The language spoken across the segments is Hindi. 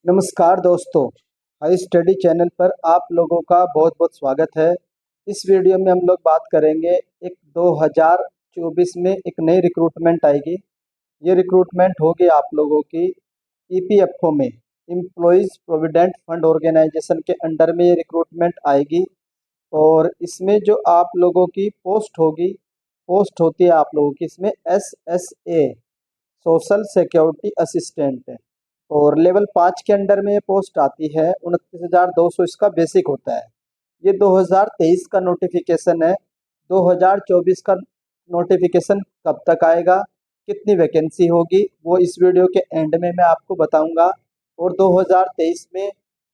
नमस्कार दोस्तों, हाई स्टडी चैनल पर आप लोगों का बहुत बहुत स्वागत है। इस वीडियो में हम लोग बात करेंगे एक 2024 में एक नई रिक्रूटमेंट आएगी। ये रिक्रूटमेंट होगी आप लोगों की ईपीएफओ में, एम्प्लॉयज़ प्रोविडेंट फंड ऑर्गेनाइजेशन के अंडर में ये रिक्रूटमेंट आएगी। और इसमें जो आप लोगों की पोस्ट होती है आप लोगों की इसमें SSA सोशल सिक्योरिटी असिस्टेंट है। और लेवल 5 के अंडर में ये पोस्ट आती है। 29,200 इसका बेसिक होता है। ये 2023 का नोटिफिकेशन है। 2024 का नोटिफिकेशन कब तक आएगा, कितनी वैकेंसी होगी, वो इस वीडियो के एंड में मैं आपको बताऊंगा। और 2023 में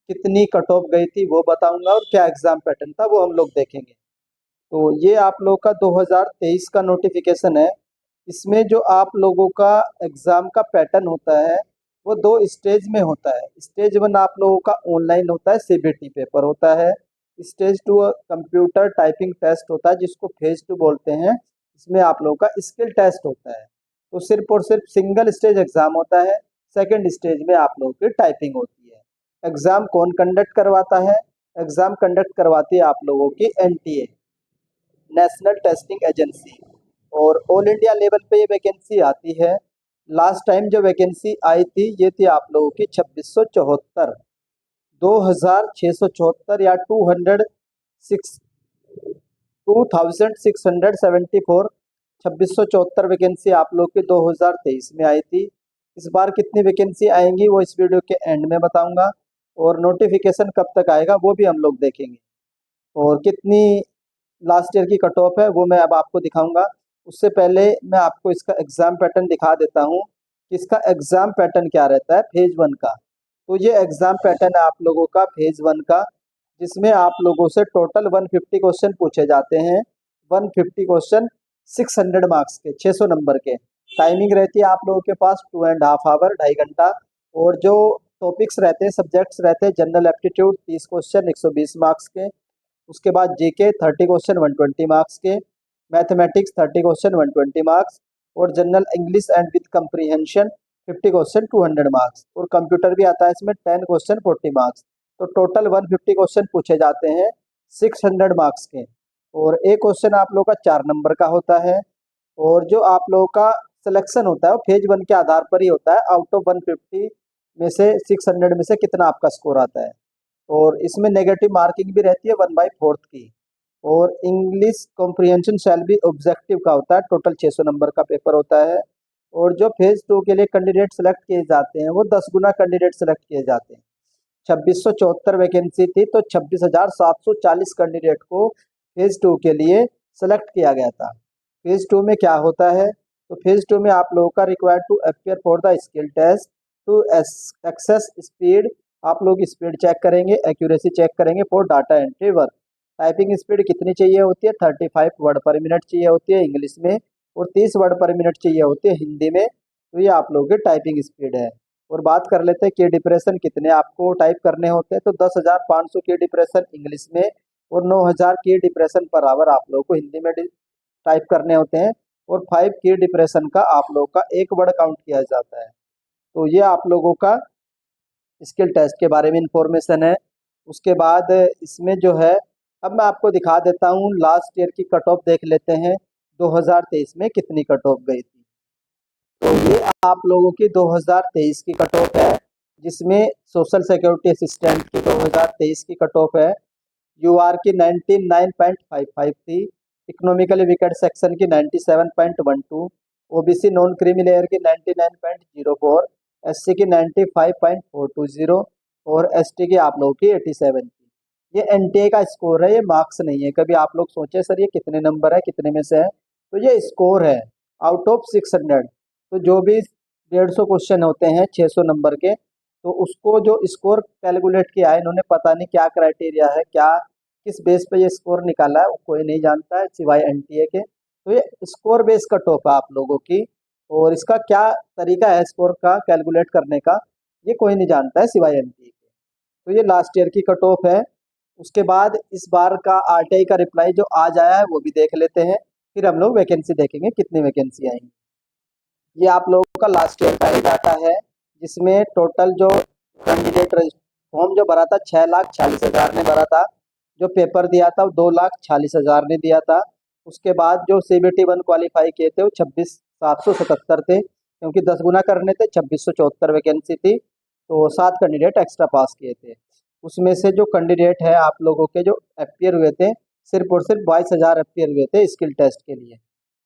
कितनी कट ऑफ गई थी वो बताऊंगा, और क्या एग्ज़ाम पैटर्न था वो हम लोग देखेंगे। तो ये आप लोग का 2023 का नोटिफिकेशन है। इसमें जो आप लोगों का एग्ज़ाम का पैटर्न होता है वो 2 स्टेज में होता है। स्टेज 1 आप लोगों का ऑनलाइन होता है, सीबीटी पेपर होता है। स्टेज 2 कंप्यूटर टाइपिंग टेस्ट होता है, जिसको फेज 2 बोलते हैं। इसमें आप लोगों का स्किल टेस्ट होता है। तो सिर्फ और सिर्फ सिंगल स्टेज एग्ज़ाम होता है। सेकेंड स्टेज में आप लोगों की टाइपिंग होती है। एग्ज़ाम कौन कंडक्ट करवाता है? एग्ज़ाम कंडक्ट करवाती है आप लोगों की NTA, नेशनल टेस्टिंग एजेंसी। और ऑल इंडिया लेवल पे ये वैकेंसी आती है। लास्ट टाइम जो वैकेंसी आई थी ये थी आप लोगों की 2674, 2674 या 2674, 2674 वैकेंसी आप लोग की 2023 में आई थी। इस बार कितनी वैकेंसी आएंगी वो इस वीडियो के एंड में बताऊंगा। और नोटिफिकेशन कब तक आएगा वो भी हम लोग देखेंगे। और कितनी लास्ट ईयर की कट ऑफ है वो मैं अब आपको दिखाऊंगा। उससे पहले मैं आपको इसका एग्ज़ाम पैटर्न दिखा देता हूँ कि इसका एग्ज़ाम पैटर्न क्या रहता है फेज़ 1 का। तो ये एग्ज़ाम पैटर्न है आप लोगों का फेज़ 1 का, जिसमें आप लोगों से टोटल 150 क्वेश्चन पूछे जाते हैं। 150 क्वेश्चन 600 मार्क्स के, 600 नंबर के। टाइमिंग रहती है आप लोगों के पास 2.5 आवर, 2.5 घंटा। और जो टॉपिक्स रहते हैं, सब्जेक्ट्स रहते हैं, जनरल एप्टीट्यूड 30 क्वेश्चन 120 मार्क्स के। उसके बाद जीके 30 क्वेश्चन 120 मार्क्स के। Mathematics 30 question 120 marks. और general English and with comprehension 50 question 200 marks. और कंप्यूटर भी आता है इसमें 10 क्वेश्चन 40 मार्क्स। तो टोटल 150 क्वेश्चन पूछे जाते हैं 600 मार्क्स के। और एक क्वेश्चन आप लोगों का 4 नंबर का होता है। और जो आप लोगों का सिलेक्शन होता है वो फेज 1 के आधार पर ही होता है। आउट ऑफ 150 में से 600 में से कितना आपका स्कोर आता है। और इसमें नेगेटिव मार्किंग भी रहती है 1/4 की। और इंग्लिश कॉम्प्रिहेंशन शैल भी ऑब्जेक्टिव का होता है। टोटल 600 नंबर का पेपर होता है। और जो फेज 2 के लिए कैंडिडेट सेलेक्ट किए जाते हैं वो 10 गुना कैंडिडेट सेलेक्ट किए जाते हैं। 2674 वैकेंसी थी तो 26,740 कैंडिडेट को फेज 2 के लिए सेलेक्ट किया गया था। फेज 2 में क्या होता है? तो फेज 2 में आप लोगों का required to appear for the skill test to access speed. आप लोग स्पीड चेक करेंगे, एक्यूरेसी चेक करेंगे for data entry work. Typing speed कितनी चाहिए होती है? 35 वर्ड पर मिनट चाहिए होती है इंग्लिश में, और 30 वर्ड पर मिनट चाहिए होती है हिंदी में। तो ये आप लोगों की टाइपिंग स्पीड है। और बात कर लेते हैं कि डिप्रेशन कितने आपको टाइप करने होते हैं। तो 10,500 की डिप्रेशन इंग्लिश में, और 9,000 की डिप्रेशन पर आवर आप लोगों को हिंदी में टाइप करने होते हैं। और 5 की डिप्रेशन का आप लोगों का एक वर्ड काउंट किया जाता है। तो ये आप लोगों का स्किल टेस्ट के बारे में इंफॉर्मेशन है। उसके बाद इसमें जो है, अब मैं आपको दिखा देता हूँ लास्ट ईयर की कट ऑफ देख लेते हैं 2023 में कितनी कट ऑफ गई थी। तो ये आप लोगों की 2023 की कट ऑफ है, जिसमें सोशल सिक्योरिटी असिस्टेंट की 2023 की कट ऑफ है। यूआर की 99.55 थी। इकोनॉमिकली वीकर सेक्शन की 97.12। ओबीसी नॉन क्रीमी लेयर की 99.04। एससी की 95.420। और एसटी की आप लोगों की 87 की। ये एनटीए का स्कोर है, ये मार्क्स नहीं है। कभी आप लोग सोचे सर ये कितने नंबर है, कितने में से है? तो ये स्कोर है आउट ऑफ 600। तो जो भी 150 क्वेश्चन होते हैं 600 नंबर के, तो उसको जो स्कोर कैलकुलेट किया है इन्होंने, पता नहीं क्या क्राइटेरिया है, क्या किस बेस पे ये स्कोर निकाला है, वो कोई नहीं जानता है सिवाय एनटीए के। तो ये स्कोर बेस कट ऑफ है आप लोगों की। और इसका क्या तरीका है स्कोर का कैलकुलेट करने का, ये कोई नहीं जानता है सिवाय एनटीए के। तो ये लास्ट ईयर की कट ऑफ है। उसके बाद इस बार का आरटीआई का रिप्लाई जो आज आया है वो भी देख लेते हैं। फिर हम लोग वैकेंसी देखेंगे कितनी वैकेंसी आएंगी। ये आप लोगों का लास्ट ईयर का ही डाटा है, जिसमें टोटल जो कैंडिडेट फॉर्म जो भरा था 6,46,000 ने भरा था, जो पेपर दिया था वो 2,46,000 ने दिया था। उसके बाद जो CBT 1 क्वालिफाई किए थे वो 26,777 थे, क्योंकि 10 गुना करने थे। 2674 वैकेंसी थी, तो 7 कैंडिडेट एक्स्ट्रा पास किए थे। उसमें से जो कैंडिडेट है आप लोगों के जो अपियर हुए थे, सिर्फ और सिर्फ 22,000 अपियर हुए थे स्किल टेस्ट के लिए,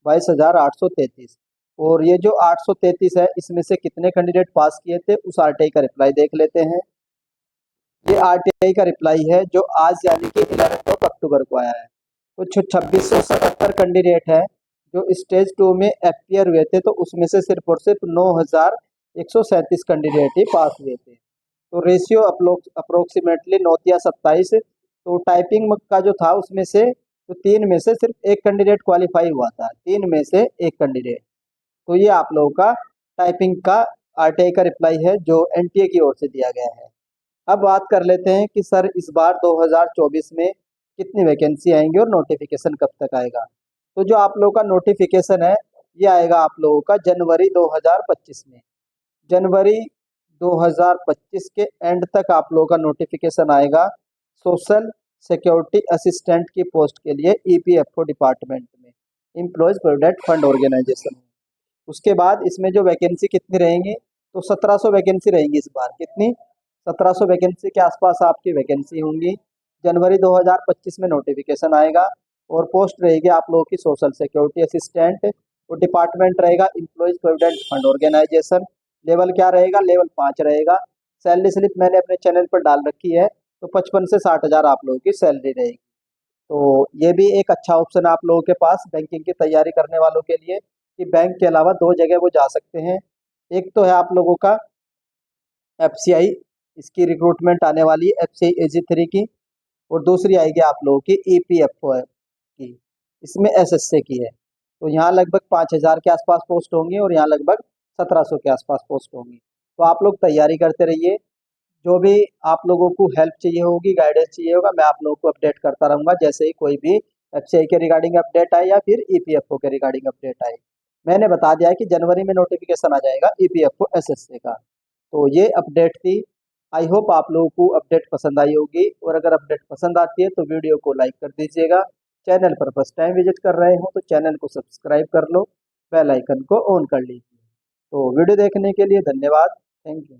22,833। और ये जो 833 है, इसमें से कितने कैंडिडेट पास किए थे उस RTI का रिप्लाई देख लेते हैं। ये RTI का रिप्लाई है जो आज यानी कि 11 अक्टूबर को आया है। तो 2677 कैंडिडेट है जो स्टेज 2 में अपियर हुए थे, तो उसमें से सिर्फ और सिर्फ 9,137 कैंडिडेट ही पास हुए थे। तो रेशियो अप्रोक्सीमेटली 9/27। तो टाइपिंग का जो था उसमें से तो 3 में से सिर्फ एक कैंडिडेट क्वालिफाई हुआ था, 3 में से एक कैंडिडेट। तो ये आप लोगों का टाइपिंग का RTI का रिप्लाई है जो NTA की ओर से दिया गया है। अब बात कर लेते हैं कि सर इस बार 2024 में कितनी वैकेंसी आएंगी और नोटिफिकेशन कब तक आएगा। तो जो आप लोगों का नोटिफिकेशन है ये आएगा आप लोगों का जनवरी 2025 में। जनवरी 2025 के एंड तक आप लोगों का नोटिफिकेशन आएगा सोशल सिक्योरिटी असिस्टेंट की पोस्ट के लिए EPFO डिपार्टमेंट में, एम्प्लॉयज प्रोविडेंट फंड ऑर्गेनाइजेशन। उसके बाद इसमें जो वैकेंसी कितनी रहेंगी, तो 1700 वैकेंसी रहेंगी इस बार। कितनी? 1700 वैकेंसी के आसपास आपकी वैकेंसी होंगी। जनवरी 2025 में नोटिफिकेशन आएगा और पोस्ट रहेगी आप लोगों की सोशल सिक्योरिटी असिस्टेंट, और डिपार्टमेंट रहेगा employees provident fund organisation. Level क्या रहेगा? लेवल 5 रहेगा। सैलरी स्लिप मैंने अपने चैनल पर डाल रखी है, तो 55 से 60,000 आप लोगों की सैलरी रहेगी। तो ये भी एक अच्छा ऑप्शन है आप लोगों के पास बैंकिंग की तैयारी करने वालों के लिए, कि बैंक के अलावा 2 जगह वो जा सकते हैं। एक तो है आप लोगों का FCI, इसकी रिक्रूटमेंट आने वाली है FCI AG3 की, और दूसरी आएगी आप लोगों की EPFO की, इसमें SSA की है। तो यहाँ लगभग 5,000 के आसपास पोस्ट होंगी और यहाँ लगभग 1700 के आसपास पोस्ट होंगी। तो आप लोग तैयारी करते रहिए। जो भी आप लोगों को हेल्प चाहिए होगी, गाइडेंस चाहिए होगा, मैं आप लोगों को अपडेट करता रहूँगा जैसे ही कोई भी FCI के रिगार्डिंग अपडेट आए या फिर EPFO के रिगार्डिंग अपडेट आए। मैंने बता दिया है कि जनवरी में नोटिफिकेशन आ जाएगा EPFO SSA का। तो ये अपडेट थी। आई होप आप लोगों को अपडेट पसंद आई होगी, और अगर अपडेट पसंद आती है तो वीडियो को लाइक कर दीजिएगा। चैनल पर फर्स्ट टाइम विजिट कर रहे हो तो चैनल को सब्सक्राइब कर लो, बेल आइकन को ऑन कर लीजिए। तो वीडियो देखने के लिए धन्यवाद। Thank you.